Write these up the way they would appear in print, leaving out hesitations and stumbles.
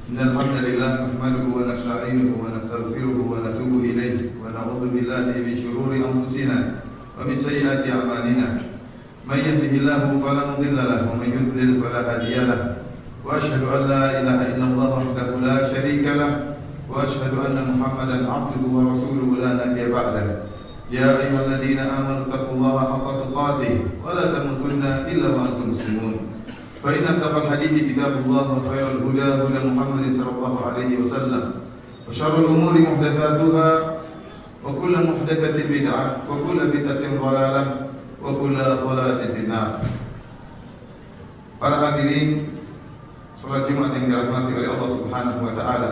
إن الحمد لله نحمده ونستعينه ونستغفره ونتوب إليه ونعوذ بالله من شرور أنفسنا ومن سيئات أعمالنا من يهده الله فلا مضل له ومن يضلل فلا هادي له وأشهد أن لا إله إلا الله وحده لا شريك له وأشهد أن محمدا عبده ورسوله لا نبي بعده يا أيها الذين آمنوا اتقوا الله حق تقاته ولا تموتن إلا وأنتم مسلمون فإن أصدق الحديث كتاب الله وخير الهدى هدى محمد صلى الله عليه وسلم وشر الأمور محدثاتها وكل محدثة بدعة وكل بدعة ضلالة وكل ضلالة في النار. Para hadirin salat Jumat yang dirahmati oleh Allah Subhanahu wa taala.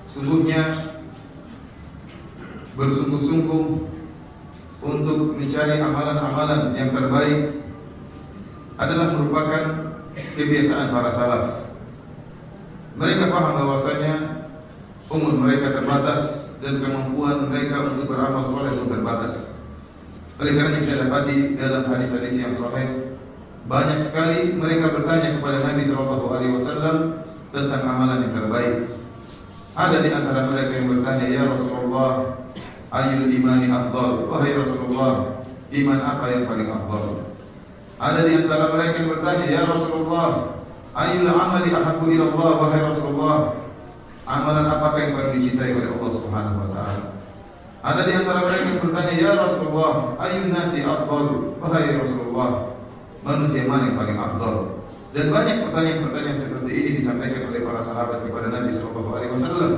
Sungguhnya bersungguh-sungguh untuk mencari amalan-amalan yang terbaik adalah merupakan kebiasaan para salaf. Mereka paham bahwasanya umur mereka terbatas dan kemampuan mereka untuk beramal soleh pun terbatas. Oleh karena kita dapati dalam hadis-hadis yang sahih, banyak sekali mereka bertanya kepada Nabi SAW tentang amalan yang terbaik. Ada di antara mereka yang bertanya, ya Rasulullah, ayyul imani afdal? Wahai Rasulullah, iman apa yang paling afdal? Ada di antara mereka yang bertanya, ya Rasulullah, ayyul amali ahabbu ila Allah? Wahai Rasulullah, amalan apakah yang paling dicintai oleh Allah Subhanahu wa taala? Ada di antara mereka yang bertanya, ya Rasulullah, ayyun nasi afdal? Wahai Rasulullah, manusia mana yang paling afdal? Dan banyak pertanyaan-pertanyaan seperti ini disampaikan oleh para sahabat kepada Nabi sallallahu alaihi wasallam.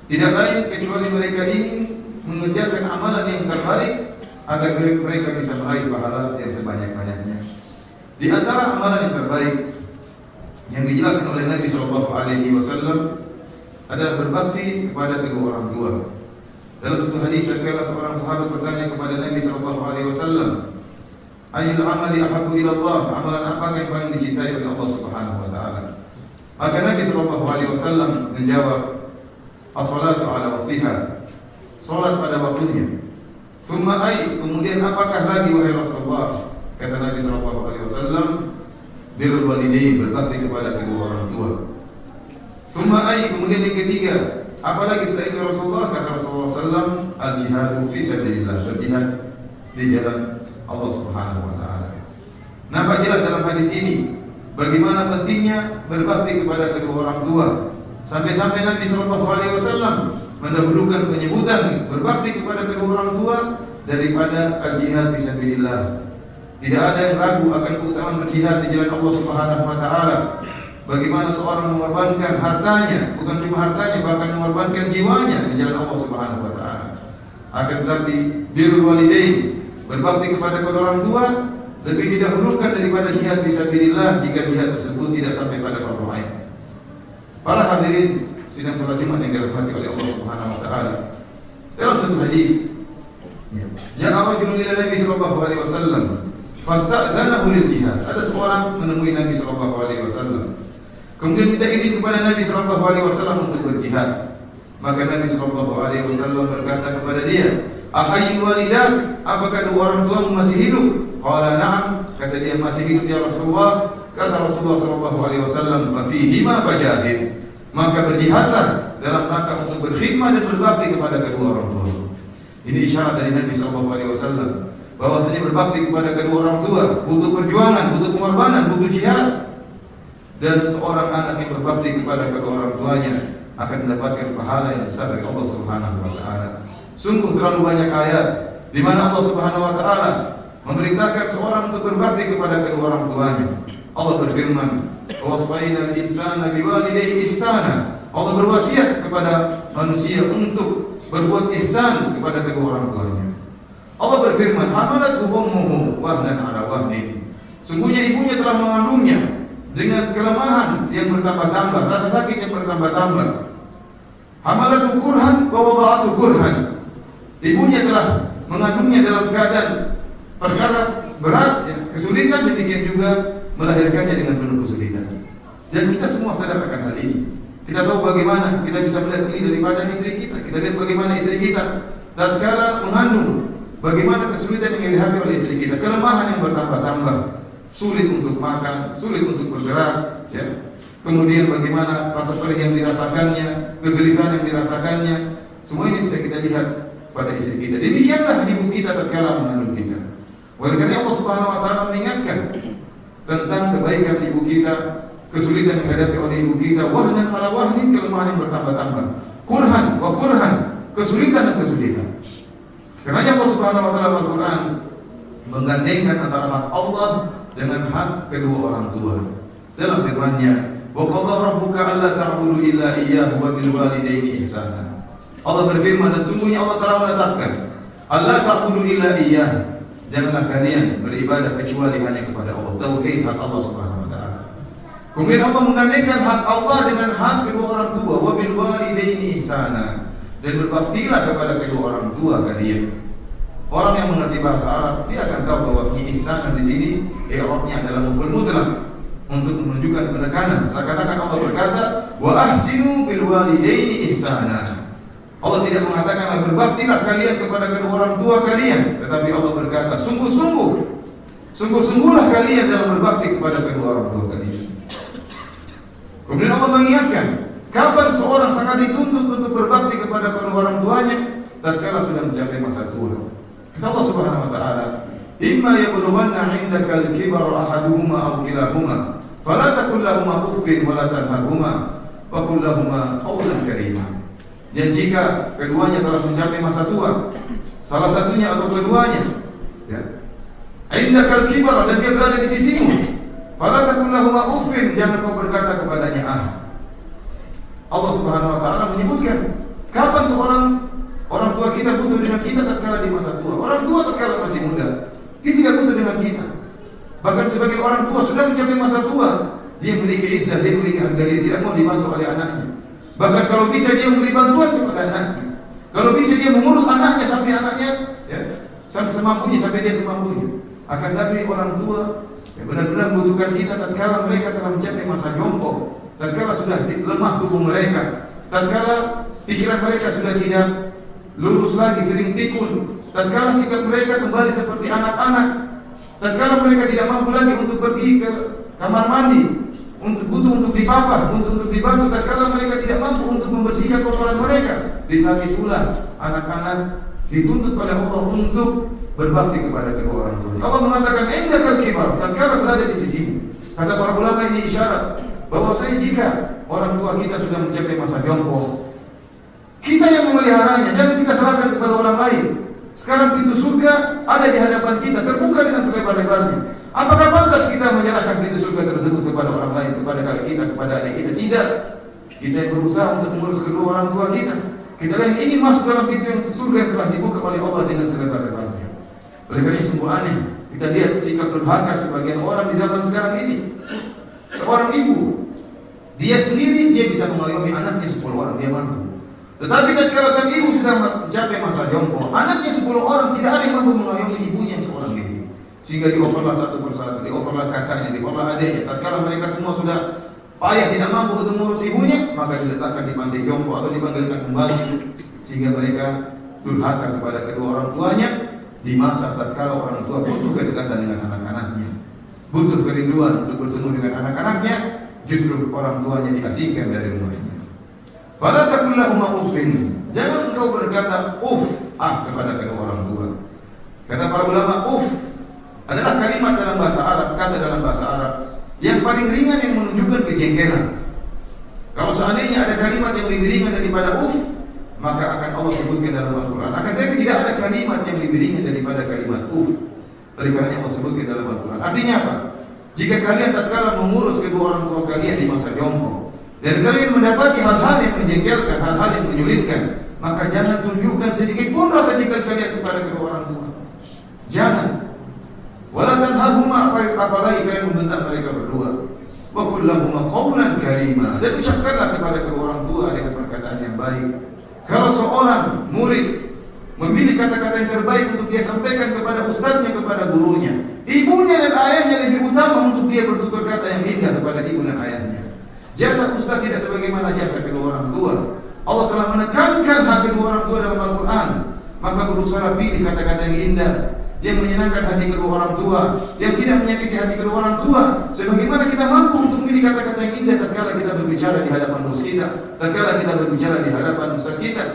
Tidak lain kecuali mereka ingin mengerjakan amalan yang terbaik agar mereka bisa meraih pahala yang sebanyak-banyaknya. Di antara amalan yang terbaik yang dijelaskan oleh Nabi sallallahu alaihi wasallam adalah berbakti kepada kedua orang tua. Dalam satu hadis tatkala seorang sahabat bertanya kepada Nabi sallallahu alaihi wasallam, ayyul amali ahabbu ila Allah? Amalan apa yang paling dicintai oleh Allah Subhanahu wa taala? Maka Nabi sallallahu alaihi wasallam menjawab, as-salatu ala waqtiha. Salat pada waktunya. Thumma ay, kemudian apakah lagi wahai Rasulullah? Kata Nabi sallallahu alaihi wasallam, birrul walidain, berbakti kepada kedua orang tua. Thumma ay, kemudian yang ketiga, apalagi setelah itu Rasulullah? Kata Rasulullah sallam, al-jihadu fi sabilillah, berjihad di jalan Allah Subhanahu wa taala. Nampak jelas dalam hadis ini bagaimana pentingnya berbakti kepada kedua orang tua. Sampai-sampai Nabi sallallahu alaihi wasallam mendahulukan penyebutan berbakti kepada kedua orang tua daripada al-jihad fi sabilillah. Tidak ada yang ragu akan keutamaan berjihad di jalan Allah Subhanahu wa taala. Bagaimana seorang mengorbankan hartanya, bukan cuma hartanya, bahkan mengorbankan jiwanya di jalan Allah Subhanahu wa taala. Akan tetapi birrul walidain, berbakti kepada kedua orang tua lebih didahulukan daripada jihad fi sabilillah jika jihad tersebut tidak sampai pada fardu ain. Para hadirin sidang salat Jumat yang dirahmati oleh Allah Subhanahu wa taala. Dalam satu hadis, ja'a rajulun ila Nabi sallallahu alaihi wasallam fasta'dzanahu lil jihad. Ada seorang menemui Nabi sallallahu alaihi wasallam. Kemudian minta izin kepada Nabi sallallahu alaihi wasallam untuk berjihad. Maka Nabi sallallahu alaihi wasallam berkata kepada dia, "Ahayyul walidak? Apakah dua orang tuamu masih hidup?" Qala na'am, kata dia masih hidup ya Rasulullah. Kata Rasulullah sallallahu alaihi wasallam, "Fa fihima fajahid." Maka berjihadlah dalam rangka untuk berkhidmat dan berbakti kepada kedua orang tua. Ini isyarat dari Nabi sallallahu alaihi wasallam bahwasanya berbakti kepada kedua orang tua butuh perjuangan, butuh pengorbanan, butuh jihad. Dan seorang anak yang berbakti kepada kedua orang tuanya akan mendapatkan pahala yang besar dari Allah Subhanahu wa taala. Sungguh terlalu banyak ayat di mana Allah Subhanahu wa taala memerintahkan seorang untuk berbakti kepada kedua orang tuanya. Allah berfirman, "Wasaina al-insana biwalidayhi ihsana." Allah berwasiat kepada manusia untuk berbuat ihsan kepada kedua orang tuanya. Allah berfirman, "Hamalathu ummuhu wahnan 'ala wahnin." Sungguhnya ibunya telah mengandungnya dengan kelemahan yang bertambah-tambah, rasa sakit yang bertambah-tambah. Hamalathu kurhan wa wada'athu kurhan. Ibunya telah mengandungnya dalam keadaan perkara berat, ya, kesulitan, demikian juga melahirkannya dengan penuh kesulitan. Dan kita semua sadar akan hal ini. Kita tahu bagaimana kita bisa melihat ini daripada istri kita. Kita lihat bagaimana istri kita tatkala mengandung, bagaimana kesulitan yang dihadapi oleh istri kita, kelemahan yang bertambah-tambah, sulit untuk makan, sulit untuk bergerak, ya. kemudian bagaimana rasa perih yang dirasakannya, kegelisahan yang dirasakannya, semua ini bisa kita lihat pada istri kita. Demikianlah ibu kita tatkala mengandung kita. Oleh karena Allah Subhanahu wa taala mengingatkan tentang kebaikan ibu kita, kesulitan yang dihadapi oleh ibu kita, wahnan ala wahnin, kelemahan yang bertambah-tambah, kurhan wa kurhan, kesulitan dan kesulitan. Karena Allah Subhanahu wa taala Al-Qur'an menggandengkan antara hak Allah dengan hak kedua orang tua. Dalam firman-Nya, "Wa qadara rabbuka alla ta'budu illa iyyahu wa bil walidayni ihsana." Allah berfirman, dan sungguhnya Allah telah menetapkan, "Alla ta'budu illa iyyah." Janganlah kalian beribadah kecuali hanya kepada Allah. Tauhid hak Allah Subhanahu wa taala. Kemudian Allah menggandengkan hak Allah dengan hak kedua orang tua, "Wa bil walidayni ihsana." Dan berbaktilah kepada kedua orang tua kalian. Orang yang mengerti bahasa Arab, dia akan tahu bahwa ihsan di sini i'rabnya adalah maf'ul mutlaq untuk menunjukkan penekanan. Seakan-akan Allah berkata, "Wa ahsinu bil walidaini ihsana." Allah tidak mengatakan berbaktilah kalian kepada kedua orang tua kalian, tetapi Allah berkata, sungguh-sungguhlah kalian dalam berbakti kepada kedua orang tua kalian. Kemudian Allah mengingatkan, kapan seorang sangat dituntut untuk berbakti kepada kedua orang tuanya? Tatkala sudah mencapai masa tua. Kata Allah Subhanahu wa taala, "Imma yablughanna 'indaka al-kibara ahaduhuma aw kilahuma, fala taqul lahumā uffin wa la tanharhumā, wa qul lahumā qawlan karīmā." Dan jika keduanya telah mencapai masa tua, salah satunya atau keduanya, ya, 'indaka al-kibara, dan dia berada di sisimu, fala taqul lahumā uffin, jangan kau berkata kepadanya ah. Allah Subhanahu wa taala menyebutkan kapan seorang orang tua kita butuh dengan kita tatkala di masa tua. Orang tua tatkala masih muda, dia tidak butuh dengan kita. Bahkan sebagian orang tua sudah mencapai masa tua, dia memiliki izzah, dia memiliki harga diri, tidak mau dibantu oleh anaknya. Bahkan kalau bisa dia memberi bantuan kepada anaknya. Kalau bisa dia mengurus anaknya sampai anaknya, ya, sampai semampunya, sampai dia semampunya. Akan tapi orang tua yang benar-benar membutuhkan kita tatkala mereka telah mencapai masa jompo, tatkala sudah lemah tubuh mereka, tatkala pikiran mereka sudah tidak lurus lagi, sering pikun, tatkala sikap mereka kembali seperti anak-anak, tatkala mereka tidak mampu lagi untuk pergi ke kamar mandi, untuk dipapah, untuk dibantu, tatkala mereka tidak mampu untuk membersihkan kotoran mereka. Di saat itulah anak-anak dituntut oleh Allah untuk berbakti kepada kedua orang tua. Allah mengatakan, "Indakal kibar," tatkala berada di sisimu. Kata para ulama, ini isyarat bahwasanya jika orang tua kita sudah mencapai masa jompo, kita yang memeliharanya, jangan kita serahkan kepada orang lain. Sekarang pintu surga ada di hadapan kita, terbuka dengan selebar-lebarnya. Apakah pantas kita menyerahkan pintu surga tersebut kepada orang lain, kepada kakak kita, kepada adik kita? Tidak. Kita yang berusaha untuk mengurus kedua orang tua kita. Kita yang ingin masuk dalam pintu yang surga yang telah dibuka oleh Allah dengan selebar-lebarnya. Oleh karena itu sungguh aneh kita lihat sikap durhaka sebagian orang di zaman sekarang ini. Seorang ibu, dia sendiri dia bisa mengayomi anaknya 10 orang, dia mampu. Tetapi tatkala sang ibu sudah mencapai masa jompo, anaknya 10 orang tidak ada yang mampu mengayomi ibunya seorang diri. Sehingga dioperlah satu persatu, dioperlah kakaknya, dioperlah adiknya. Tatkala mereka semua sudah payah tidak mampu untuk mengurus ibunya, maka diletakkan di panti jompo atau dipanggilkan kembali, sehingga mereka durhaka kepada kedua orang tuanya di masa tatkala orang tua butuh kedekatan dengan anak-anaknya, butuh kerinduan untuk bertemu dengan anak-anaknya, justru orang tuanya diasingkan dari rumahnya. Fala taqul lahumā uffin, jangan engkau berkata kepada kedua orang tua. Kata para ulama, adalah kalimat dalam bahasa Arab, kata dalam bahasa Arab yang paling ringan yang menunjukkan kejengkelan. Kalau seandainya ada kalimat yang lebih ringan daripada maka akan Allah sebutkan dalam Al-Quran. Akan tetapi tidak ada kalimat yang lebih ringan daripada kalimat Oleh karena Allah sebutkan dalam Al-Quran. Artinya apa? Jika kalian tatkala mengurus kedua orang tua kalian di masa jompo, dan kalian mendapati hal-hal yang menjengkelkan, hal-hal yang menyulitkan, maka jangan tunjukkan sedikit pun rasa jengkel kalian kepada kedua orang tua. Jangan. Wala tanharhumā, apalagi kalian membentak mereka berdua. Wa qul lahumā qawlan karīmā, dan ucapkanlah kepada kedua orang tua dengan perkataan yang baik. Kalau seorang murid memilih kata-kata yang terbaik untuk dia sampaikan kepada ustadznya, kepada gurunya, ibunya dan ayahnya lebih utama untuk dia bertutur kata yang indah kepada ibu dan ayahnya. Jasa ustadz tidak sebagaimana jasa kedua orang tua. Allah telah menekankan hak kedua orang tua dalam Al-Quran. Maka berusaha pilih kata-kata yang indah, yang menyenangkan hati kedua orang tua, yang tidak menyakiti hati kedua orang tua. Sebagaimana kita mampu untuk pilih kata-kata yang indah tatkala kita berbicara di hadapan bos kita, tatkala kita berbicara di hadapan ustaz kita.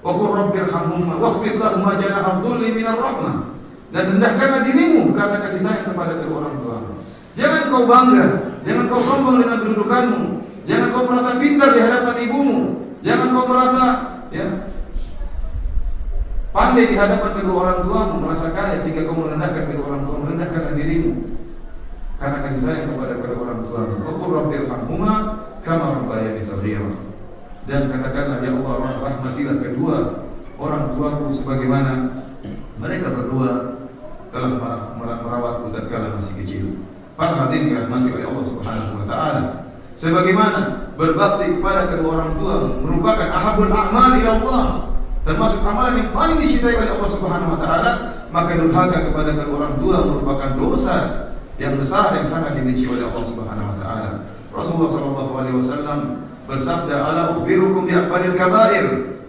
Wa qur rabbirhamhuma waghfir lahum janaha dhulli minar rahmah. Dan rendahkanlah dirimu karena kasih sayang kepada kedua orang tua. Jangan kau bangga, jangan kau sombong dengan kedudukanmu, jangan kau merasa pintar di hadapan ibumu, jangan kau merasa pandai di hadapan kedua orang tuamu, merasa kaya sehingga kau merendahkan kedua orang tua. Merendahkanlah dirimu karena kasih sayang kepada kedua orang tuamu. Wa qur rabbirhamhuma kama rabbayani shaghira. Dan katakanlah, ya Allah, rahmatilah kedua orang tuaku sebagaimana mereka berdua telah merawatku tatkala masih kecil. Para hadirin dirahmati oleh Allah Subhanahu wa taala, sebagaimana berbakti kepada kedua orang tua merupakan ahabul a'mal ila Allah, termasuk amalan yang paling dicintai oleh Allah Subhanahu wa taala, maka durhaka kepada kedua orang tua merupakan dosa yang besar yang sangat dibenci oleh Allah Subhanahu wa taala. Rasulullah sallallahu alaihi wasallam bersabda, "Ala ukhbirukum bi akbaril kabair?"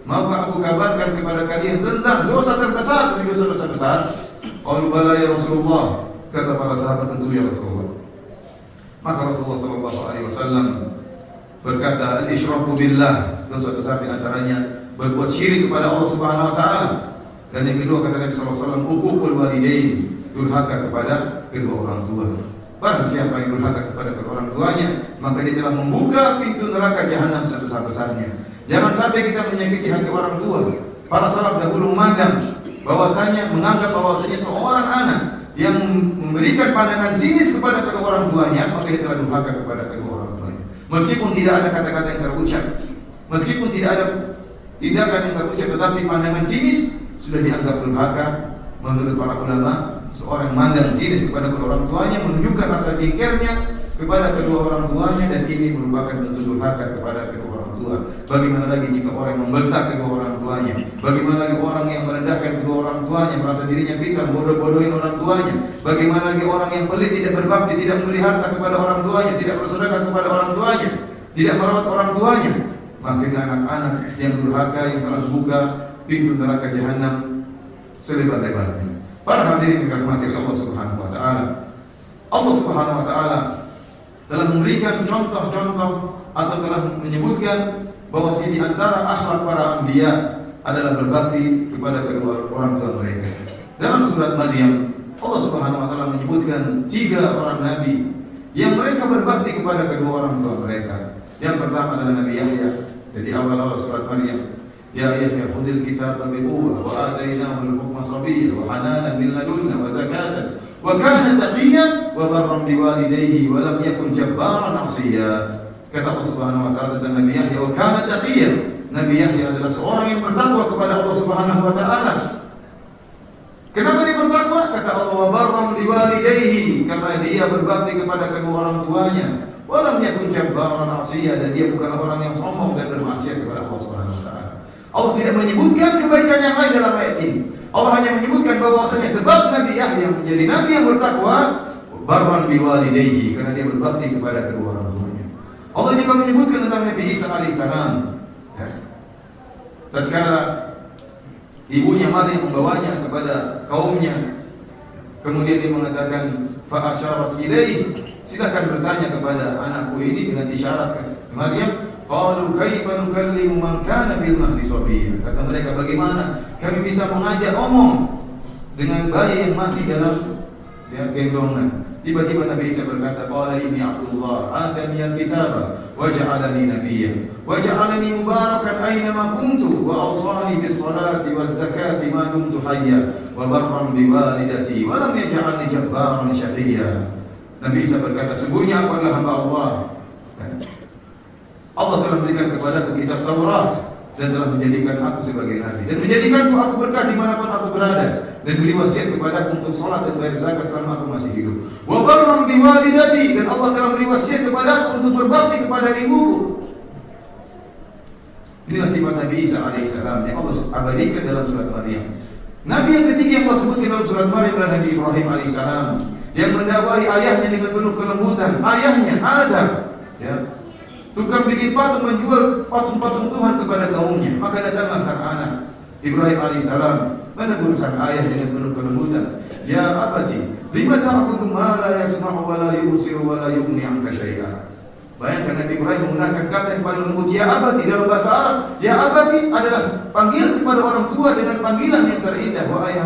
Maka aku kabarkan kepada kalian tentang dosa terbesar dari dosa-dosa besar. Qalu bala ya Rasulullah. Kata para sahabat, tentu ya Rasulullah. Maka Rasulullah sallallahu alaihi wasallam berkata, "Al-isyraku billah." Dosa besar di antaranya berbuat syirik kepada Allah Subhanahu wa taala. Dan yang kedua kata Nabi sallallahu alaihi wasallam, uququl walidain, durhaka kepada kedua orang tua. Barang siapa yang durhaka kepada kedua orang tuanya, maka dia telah membuka pintu neraka jahanam sebesar-besarnya. Jangan sampai kita menyakiti hati orang tua. Para salaf dahulu memandang bahwasanya, menganggap bahwasanya seorang anak yang memberikan pandangan sinis kepada kedua orang tuanya, maka dia telah durhaka kepada kedua orang tuanya. Meskipun tidak ada kata-kata yang terucap, meskipun tidak ada tindakan yang terucap, tetapi pandangan sinis sudah dianggap durhaka. Menurut para ulama, seorang mandang sinis kepada kedua orang tuanya menunjukkan rasa jengkelnya kepada kedua orang tuanya, dan ini merupakan bentuk durhaka kepada kedua orang tua. Bagaimana lagi jika orang membentak kedua orang tuanya? Bagaimana lagi orang yang merendahkan kedua orang tuanya, merasa dirinya pintar, bodoh-bodohin orang tuanya? Bagaimana lagi orang yang pelit, tidak berbakti, tidak memberi harta kepada orang tuanya, tidak bersedekah kepada orang tuanya, tidak merawat orang tuanya? Makin anak-anak yang durhaka yang telah buka pintu neraka jahanam selebar-lebarnya. Para hadirin yang dirahmati oleh Allah Subhanahu wa taala, Allah Subhanahu wa taala telah memberikan contoh-contoh atau telah menyebutkan bahwa di antara akhlak para anbiya adalah berbakti kepada kedua orang tua mereka. Dalam surat Maryam, Allah Subhanahu wa taala menyebutkan 3 orang nabi yang mereka berbakti kepada kedua orang tua mereka. Yang pertama adalah Nabi Yahya. Jadi awal-awal surat Maryam, ya Yahya khudhil kitaba biquwwah wa atainahu al-hukma sabiyyan wa hananan min ladunna wa zakatan wa kana taqiyyan wa barran biwalidayhi wa lam yakun jabbaran 'asiyya. Kata Allah Subhanahu wa taala tentang Nabi Yahya, wa kana taqiyyan. Nabi Yahya adalah seorang yang bertakwa kepada Allah Subhanahu wa taala. Kenapa dia bertakwa? Kata Allah, wa barran biwalidayhi, karena dia berbakti kepada kedua orang tuanya. Wa lam yakun jabbaran 'asiyya, dan dia bukan orang yang sombong dan bermaksiat kepada Allah Subhanahu wa taala. Allah tidak menyebutkan kebaikan yang lain dalam ayat ini. Allah hanya menyebutkan bahwasanya sebab Nabi Yahya menjadi nabi yang bertakwa, barran biwalidayhi, karena dia berbakti kepada kedua orang tuanya. Allah juga menyebutkan tentang Nabi Isa alaihissalam, ya, tatkala ibunya Maryam membawanya kepada kaumnya, kemudian dia mengatakan fa asyarat ilaihi, silakan bertanya kepada anakku ini dengan isyarat. Maryam, qalu kaifa nukallimu man kana fil mahdi sabiyya. Kata mereka, bagaimana kami bisa mengajak omong dengan bayi yang masih dalam gendongan. Tiba-tiba Nabi Isa berkata, qala inni Abdullah atani al-kitaba wa ja'alani nabiyyan wa ja'alani mubarakan aina ma kuntu wa awsani bis salati waz zakati ma dumtu hayya wa barran bi walidati wa lam yaj'alni jabbaran syaqiyya. Nabi Isa berkata, sungguhnya aku adalah hamba Allah. Allah telah memberikan kepadaku kitab Taurat dan telah menjadikan aku sebagai nabi dan menjadikanku aku berkah dimanapun aku berada, dan beri wasiat kepadaku untuk sholat dan bayar zakat selama aku masih hidup. Wa barran bi walidati, dan Allah telah beri wasiat kepadaku untuk berbakti kepada ibuku. Inilah sifat Nabi Isa alaihissalam yang Allah abadikan dalam surat Maryam. Nabi yang ketiga yang Allah sebutkan dalam surat Maryam adalah Nabi Ibrahim alaihissalam, yang mendakwahi ayahnya dengan penuh kelembutan. Ayahnya Azar, ya, tukang bikin patung, menjual patung-patung Tuhan kepada kaumnya. Maka datanglah sang anak Ibrahim alaihissalam menegur sang ayah dengan penuh kelembutan. Ya abati, Lima ta'budu ma la yasma'u wa la yubsiru wa la yughni 'anka syai'a. Bayangkan Nabi Ibrahim menggunakan kata yang paling lembut, ya abati dalam bahasa Arab. Ya abati adalah panggilan kepada orang tua dengan panggilan yang terindah, wahai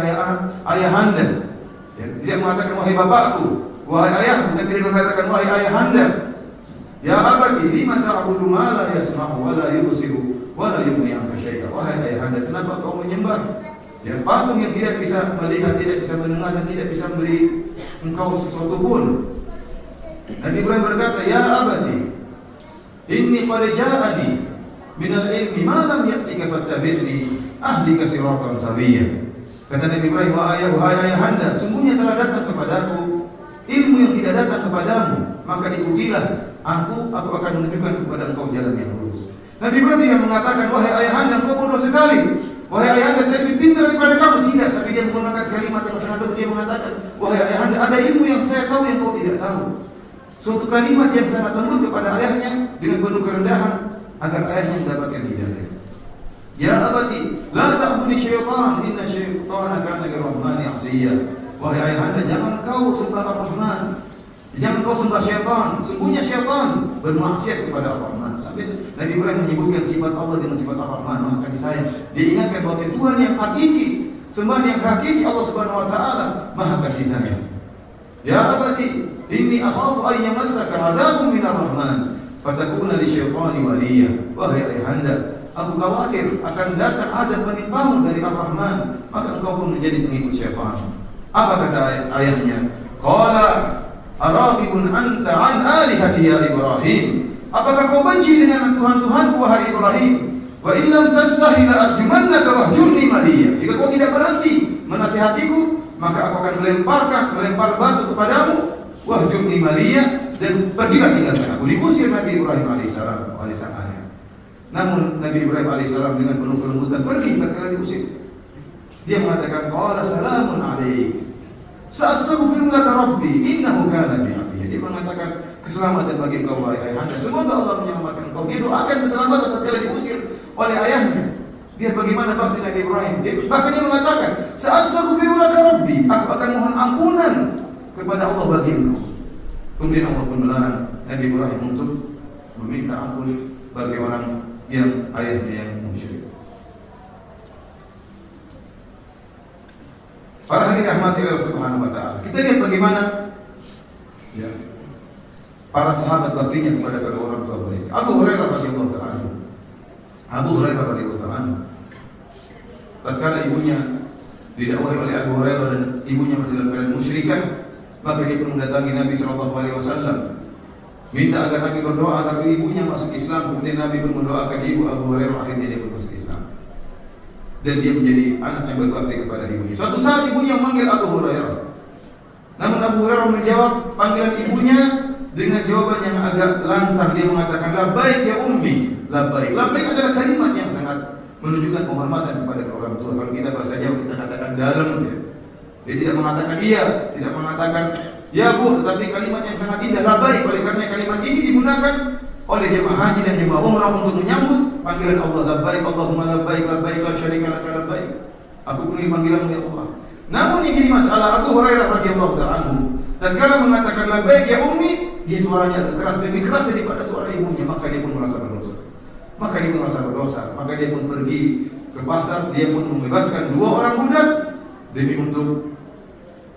ayahanda. Ya, tidak mengatakan wahai bapakku, wahai ayahku, tapi dia mengatakan wahai ayahanda. Ya abati lima ta'budu ma la yasma'u wa la yubsiru wa la yughni 'anka syai'a. Wahai ayahanda, kenapa kau menyembah ya patung yang tidak bisa melihat, tidak bisa mendengar dan tidak bisa memberi engkau sesuatu pun? Nabi Ibrahim berkata, ya abati, inni qad ja'ani minal ilmi ma lam ya'tika fattabi'ni ahdika siratan sawiyya. Kata Nabi Ibrahim, wahai ayahanda, sungguhnya telah datang kepadaku ilmu yang tidak datang kepadamu, maka ikutilah aku akan menunjukkan kepada engkau jalan yang lurus. Nabi Ibrahim tidak mengatakan, wahai ayahanda, engkau bodoh sekali, wahai ayahanda, saya lebih pintar daripada kamu. Tidak, tapi dia menggunakan kalimat yang sangat bagus. Dia mengatakan, wahai ayahanda, ada ilmu yang saya tahu yang kau tidak tahu. Suatu kalimat yang sangat lembut kepada ayahnya dengan penuh kerendahan agar ayahnya mendapatkan hidayah. Ya abati, la ta'budi syaitan, inna syaitana kana lirrahmani 'asiyya. Wahai ayahanda, jangan kau sembah Ar-Rahman, jangan kau sembah syaitan. Sungguhnya syaitan bermaksiat kepada Ar-Rahman. Sampai Nabi Ibrahim menyebutkan sifat Allah dengan sifat Ar-Rahman, Maha Kasih Sayang. Dia ingatkan bahwa Tuhan yang hakiki, sembahan yang hakiki Allah Subhanahu wa taala, Maha Kasih Sayang. Ya abati, inni akhafu an yamassaka 'adzabun minar rahman fatakuna lisyaitani waliya. Wahai ayahanda, aku khawatir akan datang adab menimpamu dari Ar-Rahman, maka engkau pun menjadi pengikut syaitan. Apa kata ayahnya? Qala araqibun anta an alihati ya Ibrahim. Apakah kau benci dengan Tuhan-Tuhanku wahai Ibrahim? Wa in lam tantahi la arjumannaka wahjurni maliya. Jika kau tidak berhenti menasihatiku, maka aku akan melempar batu kepadamu, wahjurni maliya, dan pergilah tinggalkan aku. Diusir Nabi Ibrahim alaihissalam oleh sang ayah. Namun Nabi Ibrahim alaihissalam dengan penuh kelembutan pergi tatkala diusir. Dia mengatakan, qala salamun alaik, sa'astaghfiru laka rabbi innahu kana bi hafiya. Dia mengatakan keselamatan bagi engkau wahai ayahanda, semoga Allah menyelamatkan engkau. Dia doakan keselamatan tatkala diusir oleh ayahnya. Dia bagaimana bakti Nabi Ibrahim. Bahkan dia mengatakan, sa'astaghfiru laka rabbi, aku akan mohon ampunan kepada Allah bagi engkau. Kemudian Allah pun melarang Nabi Ibrahim untuk meminta ampun bagi orang yang ayahnya yang musyrik. Para hadirin rahmati Allah Subhanahu wa taala. Kita lihat bagaimana ya para sahabat baktinya kepada kedua orang tua mereka. Abu Hurairah radhiyallahu ta'ala. Tatkala ibunya didakwahi oleh Abu Hurairah dan ibunya masih dalam keadaan musyrikah, maka dia pun mendatangi Nabi sallallahu alaihi wasallam, minta agar Nabi berdoa agar ibunya masuk Islam. Kemudian Nabi pun mendoakan ibu Abu Hurairah, akhirnya dia pun masuk Islam. Dan dia menjadi anak yang berbakti kepada ibunya. Suatu saat ibunya memanggil Abu Hurairah. Namun Abu Hurairah menjawab panggilan ibunya dengan jawaban yang agak lantar. Dia mengatakan, labbaik ya ummi, labbaik. Labbaik adalah kalimat yang sangat menunjukkan penghormatan kepada orang tua. Kalau kita bahasa Jawa kita katakan dalam ya. Dia tidak mengatakan iya, tidak mengatakan ya bu, tetapi kalimat yang sangat indah, labbaik. Oleh karena kalimat ini digunakan oleh jemaah haji dan jemaah umrah untuk menyambut panggilan Allah, labbaik Allahumma labbaik, labbaik la syarika laka labbaik. Aku penuhi panggilanmu ya Allah. Namun yang jadi masalah, Abu Hurairah radhiyallahu ta'ala anhu tatkala mengatakan labbaik ya ummi, dia suaranya keras, lebih keras daripada suara ibunya, maka dia pun merasa berdosa. Maka dia pun pergi ke pasar, dia pun membebaskan 2 orang budak demi untuk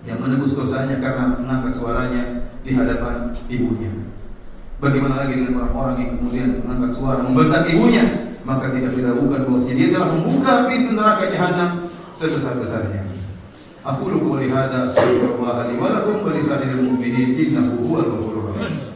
yang menebus dosanya karena mengangkat suaranya di hadapan ibunya. Bagaimana lagi dengan orang-orang yang kemudian mengangkat suara membentak ibunya, maka tidak diragukan bahwasanya dia telah membuka pintu neraka jahanam sebesar-besarnya. Aqulu qouli hadza astaghfirullah li wa lakum wa lisa'iril mu'minin innahu huwal ghafurur rahim.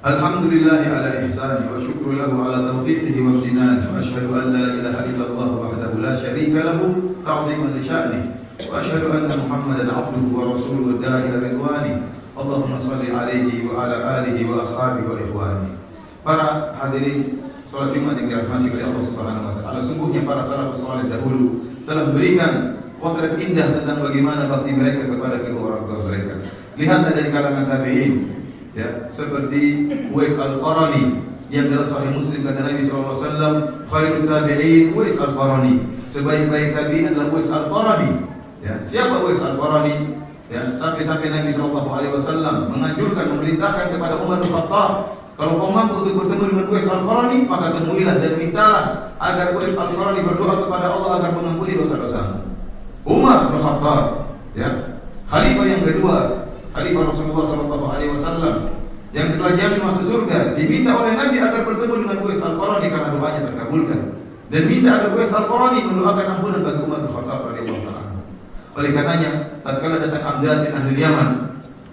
Alhamdulillah ala ihsani wa syukru lahu ala tawfiqihi wa imtinani wa ashhadu an la ilaha illallah wahdahu la syarika lahu ta'ziman li sya'nihi wa ashhadu anna Muhammadan 'abduhu wa rasuluhu da'i ila ridwani. Allahumma shalli alaihi wa ala alihi wa ashabihi wa ikhwani. Para hadirin salat Jumat yang dirahmati oleh Allah Subhanahu wa taala, sungguhnya para salafus saleh dahulu telah memberikan potret indah tentang bagaimana bakti mereka kepada kedua orang tua mereka. lihatlah dari kalangan tabi'in, ya, seperti Uwais Al-Qarani yang dalam Sahih Muslim kata Nabi SAW, khairul tabi'in Uwais Al-Qarani, sebaik-baik tabi'in adalah Uwais Al-Qarani. Ya, siapa Uwais Al-Qarani? Ya, sampai-sampai Nabi SAW menganjurkan, memerintahkan kepada Umar bin Khattab, kalau kau mampu untuk bertemu dengan Uwais Al-Qarani, maka temuilah dan mintalah agar Uwais Al-Qarani berdoa kepada Allah agar mengampuni dosa-dosa. Umar bin Khattab, ya, khalifah yang kedua, khalifah Rasulullah SAW yang telah jamin masuk surga, diminta oleh Nabi agar bertemu dengan Uwais Al-Qarani karena doanya terkabulkan, dan minta agar Uwais Al-Qarani mendoakan ampunan bagi Umar bin Khattab radhiyallahu anhu. Oleh karenanya, tatkala datang Hamdan bin ahli Yaman,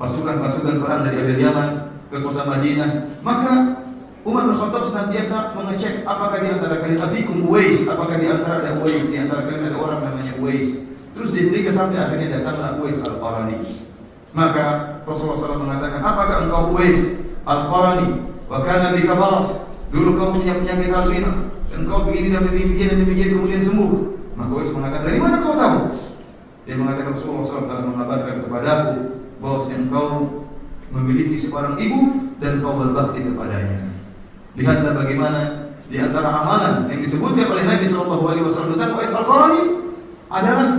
pasukan-pasukan perang dari ahli Yaman ke kota Madinah, maka Umar bin Khattab senantiasa mengecek apakah di antara kalian afikum Uwais, apakah di antara ada Uwais, di antara kalian ada orang namanya Uwais. Terus diberikan sampai akhirnya datanglah Uwais Al-Qarani. Maka Rasulullah SAW mengatakan, apakah engkau Uwais Al-Qarani? Wa kana bika baras. Dulu kau punya penyakit albino, dan kau begini dan demikian kemudian sembuh. Maka Uwais mengatakan, dari mana kau tahu? Dia mengatakan, Rasulullah SAW telah mengabarkan kepadaku bahwasanya engkau memiliki seorang ibu dan kau berbakti kepadanya. Lihatlah bagaimana di antara amalan yang disebutkan oleh Nabi SAW tentang Uwais Al-Qarani adalah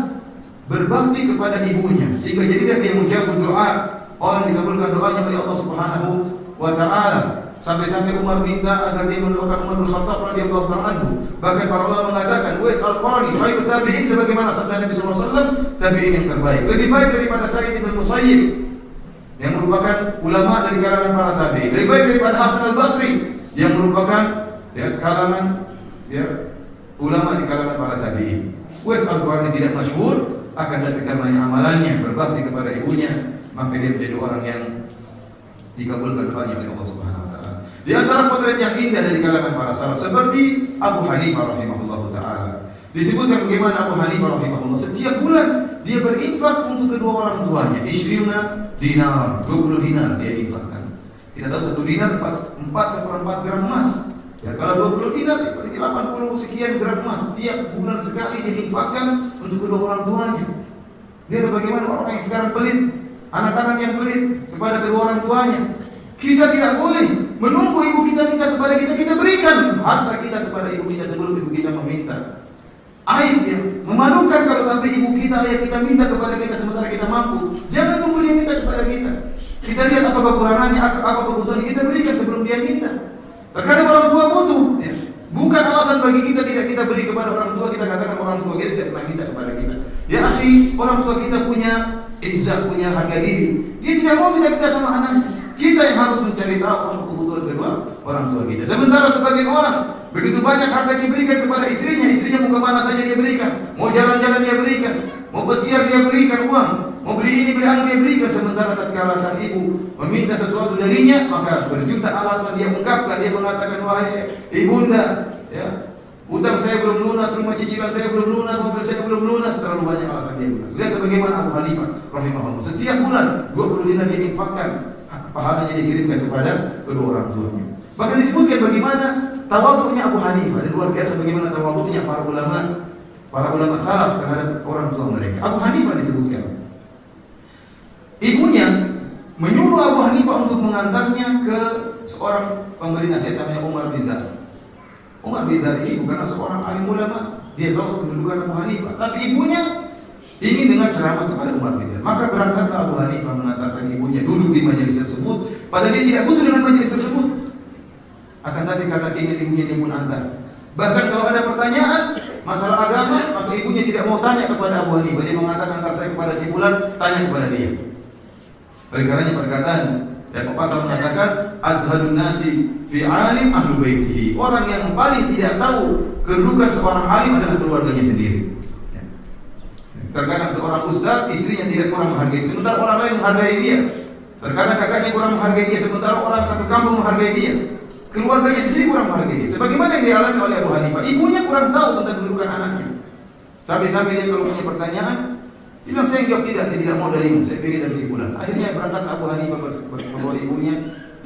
berbakti kepada ibunya, sehingga jadilah dia menjawab doa, orang dikabulkan doanya oleh Allah Subhanahu wa Ta'ala. Sampai-sampai Umar minta agar dia mendoakan Umar bin Khattab radhiyallahu ta'ala anhu. Bahkan para ulama mengatakan Uwais Al-Qarani khairut tabi'in, sebagaimana sabda Nabi sallallahu alaihi wasallam, tabi'in yang terbaik, lebih baik daripada Sa'id bin Musayyib yang merupakan ulama dari kalangan para tabi'in, lebih baik daripada Hasan Al-Basri yang merupakan kalangan ulama di kalangan para tabi'in. Uwais Al-Qarani tidak masyhur, akan tapi karena amalannya berbakti kepada ibunya, maka dia menjadi orang yang dikabulkan doanya oleh Allah Subhanahu wa taala. Di antara potret yang indah dari kalangan para salaf seperti Abu Hanifah rahimahullahu taala. Disebutkan bagaimana Abu Hanifah rahimahullah setiap bulan dia berinfak untuk kedua orang tuanya, isyrina dinar, 20 dinar dia infakkan. Kita tahu 1 dinar 4/4 gram emas. Ya, kalau 20 dinar berarti 80 sekian gram emas. Tiap bulan sekali dia infakkan untuk kedua orang tuanya. Lihat bagaimana orang yang sekarang pelit, anak-anak yang pelit kepada kedua orang tuanya. Kita tidak boleh menunggu ibu kita minta kepada kita, kita berikan harta kita kepada ibu kita sebelum ibu kita meminta. Aib ya, memalukan kalau sampai ibu kita, ayah kita minta kepada kita sementara kita mampu. Jangan tunggu dia minta kepada kita. Kita lihat apa kekurangannya, apa kebutuhan kita berikan sebelum dia minta. Terkadang orang tua butuh, ya. Bukan alasan bagi kita tidak kita beri kepada orang tua, kita katakan orang tua kita tidak pernah minta kepada kita. Ya akhi, orang tua kita punya izzah, punya harga diri. Dia tidak mau minta kita sama anaknya. Kita yang harus mencari tahu apa kebutuhan kedua orang tua kita. Sementara sebagian orang begitu banyak harta diberikan kepada istrinya, istrinya mau kemana saja dia berikan, mau jalan-jalan dia berikan, mau pesiar dia berikan uang, mau beli ini beli anu dia berikan. Sementara tatkala sang ibu meminta sesuatu darinya, maka berjuta alasan dia ungkapkan. Dia mengatakan, wahai ibunda, ya, utang saya belum lunas, rumah cicilan saya belum lunas, mobil saya belum lunas. Terlalu banyak alasan dia. Lihat bagaimana Abu Hanifah rahimahullah setiap bulan 20 dinar dia infakkan, pahalanya dikirimkan kepada kedua orang tuanya. Bahkan disebutkan bagaimana tawadhu'nya Abu Hanifah, dan luar biasa bagaimana tawadhu'nya para ulama salaf terhadap orang tua mereka. Abu Hanifah disebutkan, ibunya menyuruh Abu Hanifah untuk mengantarnya ke seorang pemberi nasihat namanya Umar bin Dar. Umar bin Dar ini bukan seorang alim ulama, dia tahu kedudukan Abu Hanifah, tapi ibunya ingin dengar ceramah kepada Umar bin Dar. Maka berangkatlah Abu Hanifah mengantarkan ibunya duduk di majelis tersebut, padahal dia tidak butuh dengan majelis tersebut. Akan tapi karena ingin ibunya dia pun antar. Bahkan kalau ada pertanyaan masalah agama, maka ibunya tidak mau tanya kepada Abu Hanifah. Dia mengatakan, antar saya kepada si fulan, tanya kepada dia. Oleh karenanya perkataan yang pepatah mengatakan, azhadun nasi fi alim ahlu baitihi. Orang yang paling tidak tahu kedudukan seorang alim adalah keluarganya sendiri. Terkadang seorang ustaz, istrinya tidak kurang menghargai, sementara orang lain menghargai dia. Terkadang kakaknya kurang menghargai dia, sementara orang satu kampung menghargai dia. Keluarganya sendiri kurang menghargai dia. Sebagaimana yang dialami oleh Abu Hanifah, ibunya kurang tahu tentang kedudukan anaknya. Sampai-sampai dia kalau punya pertanyaan, dia bilang, saya jawab tidak mau darimu, saya pilih dari si fulan. Akhirnya berangkat Abu Hanifah membawa ibunya,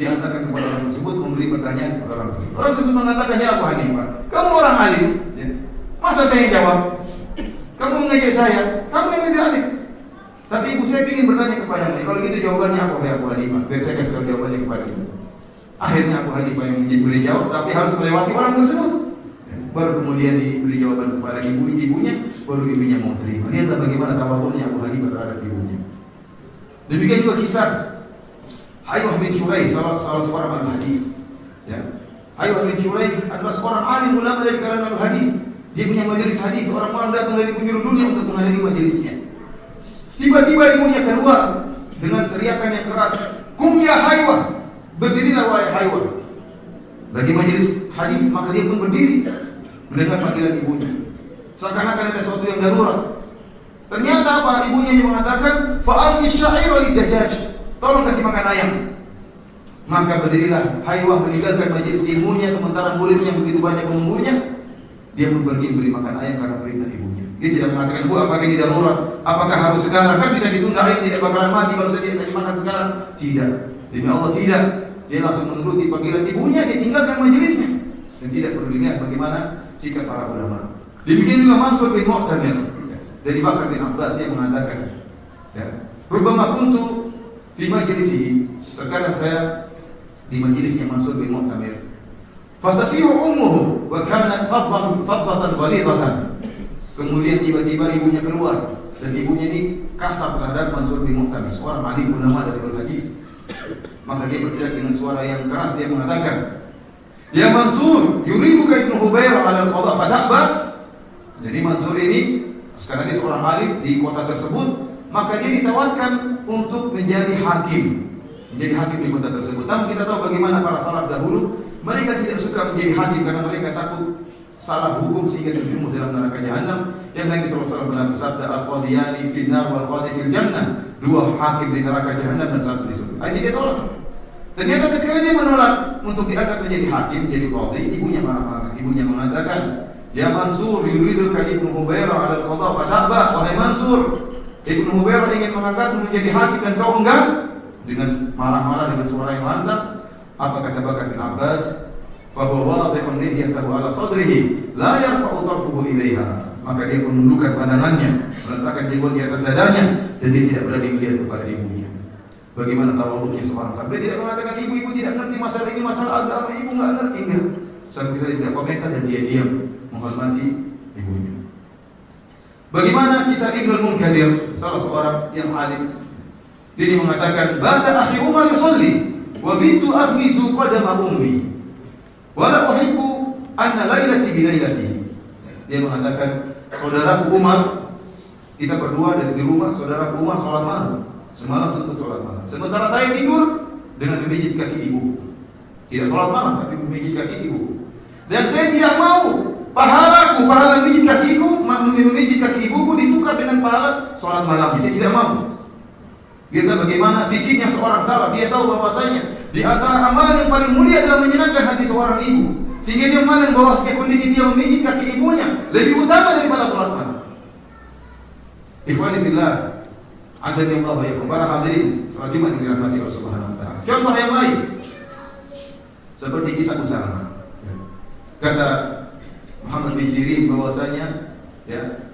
diantarkan kepada orang tersebut, memberi pertanyaan kepada orang tersebut. Orang tersebut mengatakan, ya Abu Hanifah, kamu orang alim, masa saya jawab? Kamu mengejek saya, kamu yang lebih alim. Tapi ibu saya ingin bertanya kepadanya. Kalau gitu jawabannya apa ya Abu Hanifah? Biar saya kasih tahu jawabannya kepada ibu. Akhirnya Abu Hanifah yang memberi jawab, tapi harus melewati orang tersebut. Baru kemudian diberi jawaban kepada ibunya, baru ibunya mau terima. Lihatlah bagaimana tawadhu'nya Abu Hanifah terhadap ibunya. Demikian juga kisah Haywah bin Shuraih, salah seorang ahli hadis. Ya. Haywah bin Shuraih adalah seorang alim ulama dari kalangan hadis. Dia punya majelis hadis, orang-orang datang dari penjuru dunia untuk menghadiri majelisnya. Tiba-tiba ibunya keluar dengan teriakan yang keras, "Kum ya Haywah, berdirilah wahai Haywah." Bagi majelis hadis, maka dia pun berdiri mendengar panggilan ibunya. Seakan-akan ada sesuatu yang darurat. Ternyata apa? Ibunya yang mengatakan, "Fa'alni sya'ira lidajjaj." Tolong kasih makan ayam. Maka berdirilah Haywah meninggalkan majelis ibunya sementara muridnya begitu banyak menunggunya. Dia pun pergi memberi makan ayam karena perintah ibunya. Dia tidak mengatakan, "Bu, apakah ini darurat? Apakah harus sekarang? Kan bisa ditunda, ayam tidak bakalan mati kalau saya tidak kasih makan sekarang." Tidak. Demi Allah tidak. Dia langsung menuruti panggilan ibunya, dia tinggalkan majelisnya. Dan tidak perlu dilihat bagaimana sikap para ulama. Demikian juga Mansur bin Mu'tamir dari Bakar bin Abbas, dia mengatakan, ya, "Rubbama kuntu fi majlisihi." Terkadang saya di majelisnya Mansur bin Mu'tamir. "Fatasihu ummuhu wa kanat faddatan ghalidatan." Kemudian tiba-tiba ibunya keluar dan ibunya ini kasar terhadap Mansur bin Mu'tamir, seorang alim ulama dari hadis. Maka dia berteriak dengan suara yang keras, dia mengatakan, "Ya Mansur, yuriduka Ibnu Hubairah 'ala al-qadha fata'ba." Jadi Mansur ini sekarang dia seorang alim di kota tersebut, maka dia ditawarkan untuk menjadi hakim di kota tersebut. Tapi kita tahu bagaimana para salaf dahulu, mereka tidak suka menjadi hakim karena mereka takut salah hukum sehingga terjerumus dalam neraka jahanam. Yang Nabi SAW bersabda, "Al-qadiyani fin nar wal qadi fil jannah." Dua hakim di neraka jahanam dan satu di surga. Ini dia tolak. Ternyata ketika dia menolak untuk diangkat menjadi hakim, jadi qadhi, ibunya marah-marah. Ibunya mengatakan, "Ya Mansur, yuriduka Ibnu Hubairah 'ala al-qadha fata'ba." Wahai Mansur, Ibnu Hubairah ingin mengangkatmu menjadi hakim dan kau enggan. Dengan marah-marah, dengan suara yang lantang, apa kata Bakar bin Abbas? "Bahwa wadhi'un nihyatahu 'ala sadrihi, la yarfa'u tarfuhu ilaiha." Maka dia pun menundukkan pandangannya, meletakkan jenggot di atas dadanya, dan dia tidak berani melihat kepada ibunya. Bagaimana tawadhu'nya seorang sahabat? Dia tidak mengatakan, "Ibu tidak ngerti masalah ini, masalah agama, ibu enggak ngerti." Enggak. Sampai kita tidak komentar dan dia diam menghormati ibunya. Bagaimana kisah Ibnul Munkadir, salah seorang yang alim. Dia mengatakan, "Bata akhi Umar yusalli wa bintu aghmizu qadama ummi wa la uhibbu anna lailati bi lailatihi." Dia mengatakan, saudaraku Umar, kita berdua di rumah, saudaraku Umar salat malam. Semalam sempat salat malam. Sementara saya tidur dengan memijit kaki ibu. Tidak salat malam tapi memijit kaki ibu. Dan saya tidak mau pahala memijit kakiku, memijit kaki ibuku ditukar dengan pahala salat malam. Saya tidak mau. Kita bagaimana fikirnya seorang salaf, dia tahu bahwasanya di antara amalan yang paling mulia adalah menyenangkan hati seorang ibu. Sehingga dia memandang bahwa kondisi dia memijit kaki ibunya lebih utama daripada salat malam. Ikhwani fillah, azza wa jalla, para hadirin salat Jumat yang dirahmati Allah Subhanahu wa taala. Contoh yang lain seperti kisah Usama. Kata Muhammad bin Sirin bahwasanya ya,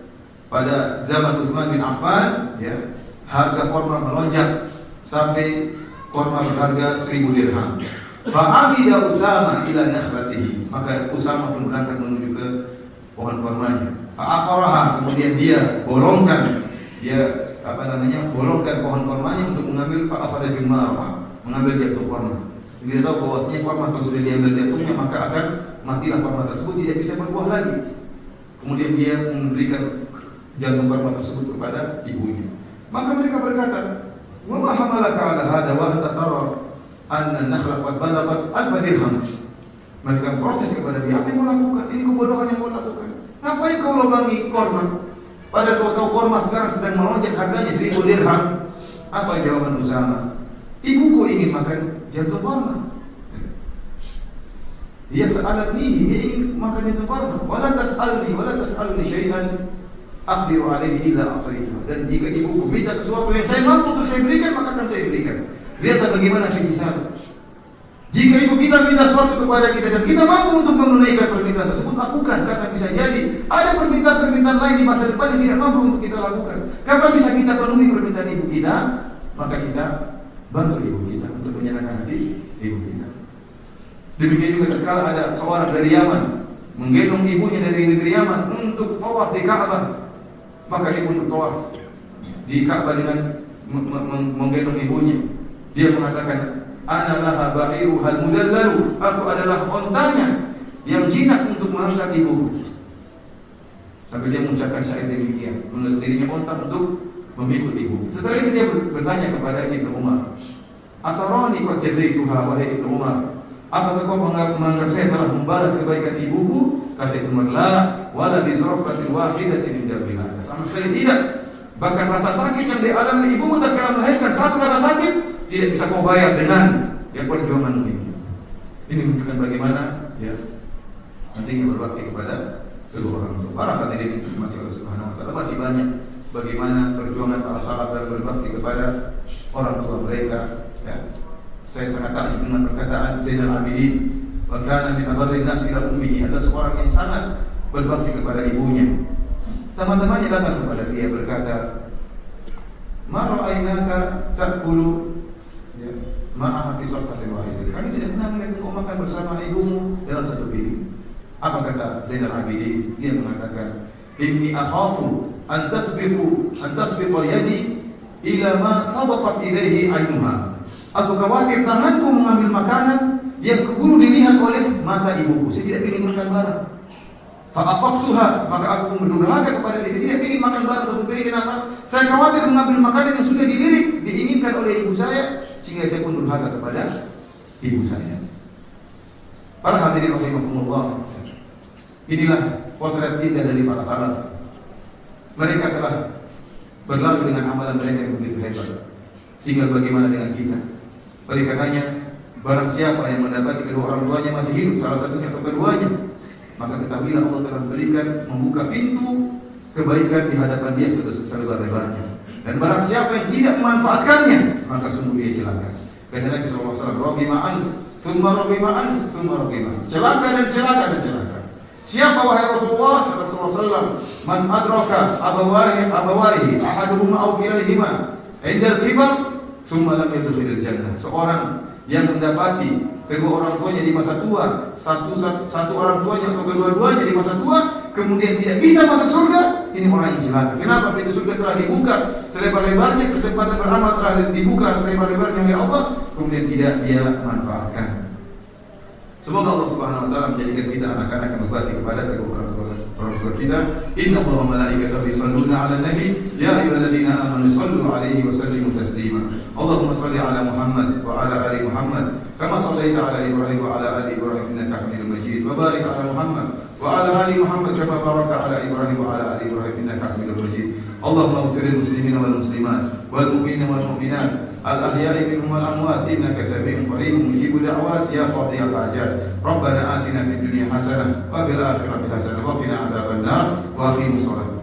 pada zaman Utsman bin Affan, ya, harga korma melonjak sampai korma berharga 1000 dirham. Fa'amida Usama ila nakhlatihi. Maka Usama pun berangkat menuju ke pohon kormanya. Fa'aqaraha, kemudian dia bolongkan, bolongkan pohon kormanya untuk mengambil fa'akhadha bil marah, mengambil jatuh korma. Dia tahu bahwasanya korma kalau sudah diambil jatuhnya maka akan matilah korma tersebut, tidak bisa berbuah lagi. Kemudian dia memberikan jantung korma tersebut kepada ibunya. Maka mereka berkata, "Wa ma hamalaka 'ala hadha wa anta tara anna an-nakhla qad balaghat 1000 dirham." Mereka protes kepada dia, "Apa yang kau lakukan? Ini kebodohan yang kau lakukan. Ngapain kau lobangi korma? Padahal kau tahu korma sekarang sedang melonjak harganya 1000 dirham." Apa jawaban Usama? "Ibuku ingin makan jantung korma. Dia sa'alatni, dia ingin makan jantung korma. Wala tas'alni syai'an aqdiru alaihi illa a'taitu." Dan jika ibuku minta sesuatu yang saya mampu untuk saya berikan, maka akan saya berikan. Lihatlah bagaimana fikih salaf. Jika ibu kita minta sesuatu kepada kita dan kita mampu untuk menunaikan permintaan permintaan tersebut, lakukan, karena bisa jadi ada permintaan-permintaan lain di masa depan yang tidak mampu untuk kita lakukan. Kapan bisa kita penuhi permintaan ibu kita, maka kita bantu ibu kita untuk menyenangkan hati ibu kita. Demikian juga tatkala ada seorang dari Yaman menggendong ibunya dari negeri Yaman untuk tawaf di Ka'bah, maka ibu untuk tawaf di Ka'bah dengan menggendong ibunya. Dia mengatakan, ana laha ba'iru hal mudallalu, aku adalah ontanya yang jinak untuk mengangkat ibu. Sampai dia mengucapkan syair demikian, menurut dirinya onta untuk memikul ibu. Setelah itu dia bertanya kepada Ibnu Umar, atarani qad jazaituha wahai Ibnu Umar, apakah kau menganggap saya telah membalas kebaikan ibuku? Kata Ibnu Umar, la wala bi zarfatin wahidatin min darbiha. Sama sekali tidak. Bahkan rasa sakit yang dialami ibumu tatkala melahirkan, satu rasa sakit tidak bisa kau bayar dengan yang perjuanganmu ini. Ini menunjukkan bagaimana ya pentingnya berbakti kepada kedua orang tua. Para hadirin dirahmati Allah Subhanahu wa taala, masih banyak bagaimana perjuangan para sahabat dalam berbakti kepada orang tua mereka ya. Saya sangat takjub dengan perkataan Zainal Abidin, wa kana min abarrin nas ila ummihi, ada seorang yang sangat berbakti kepada ibunya. Teman-temannya datang kepada dia berkata, ma ra'ainaka ta'kulu ya ma'a fi safhatin wahidatin. Kami tidak pernah melihat engkau makan bersama ibumu dalam satu piring. Apa kata Zainal Abidin? Dia mengatakan, inni akhafu an tasbiqa yadi ila ma sabaqat ilaihi ainuha. Aku khawatir tanganku mengambil makanan yang keburu dilihat oleh mata ibuku. Saya tidak ingin makan bareng. Fa'aqaqtuha, maka aku mendurhaka kepada dia. Saya tidak ingin makan bareng satu piring. Kenapa? Saya khawatir mengambil makanan yang sudah dilirik, diinginkan oleh ibu saya, sehingga saya pun durhaka kepada ibu saya. Para hadirin rahimakumullah, inilah potret indah dari para salaf. Mereka telah berlalu dengan amalan mereka yang begitu hebat. Tinggal bagaimana dengan kita. Oleh karenanya, barang siapa yang mendapati kedua orang tuanya masih hidup, salah satunya atau keduanya, maka ketahuilah Allah telah berikan, membuka pintu kebaikan di hadapan dia selebar-lebarnya. Dan barang siapa yang tidak memanfaatkannya, maka sungguh dia celaka. Karena Nabi SAW, Rabbima anf, thumma rabbima anf, thumma rabbima. Celaka dan celaka dan celaka. Siapa wahai Rasulullah SAW, man adraka abawaihi ahaduhuma aw kilaihima indal kibar thumma lam yadkhulil jannah. Seorang yang mendapati kedua orang tuanya di masa tua, satu orang tuanya atau kedua-duanya di masa tua, kemudian tidak bisa masuk surga, ini orang yang celaka. Kenapa? Pintu surga telah dibuka selebar-lebarnya, kesempatan beramal telah dibuka selebar-lebarnya oleh Allah, kemudian tidak dia manfaatkan. Semoga Allah Subhanahu wa taala menjadikan kita anak-anak yang berbakti kepada kedua orang tua kita. Inna Allaha wa malaikatahu yusholluna 'alan nabi, ya ayyuhalladzina amanu shallu 'alaihi wa sallimu taslima. Allahumma shalli 'ala Muhammad wa 'ala ali Muhammad kama shallaita 'ala Ibrahim wa 'ala ali Ibrahim innaka Hamidum Majid. Wa barik 'ala Muhammad wa 'ala ali Muhammad kama barakta 'ala Ibrahim wa 'ala ali Ibrahim innaka Hamidum Majid. Allahumma ighfir lil muslimina wal muslimat wal mu'minina wal mu'minat al-ahya'i minhum wal amwat innaka samii'un qariibun mujibud da'wat ya qadiyal hajat. Rabbana atina fid dunya hasanah wa fil akhirati hasanah wa qina adzabannar wa aqimus shalah.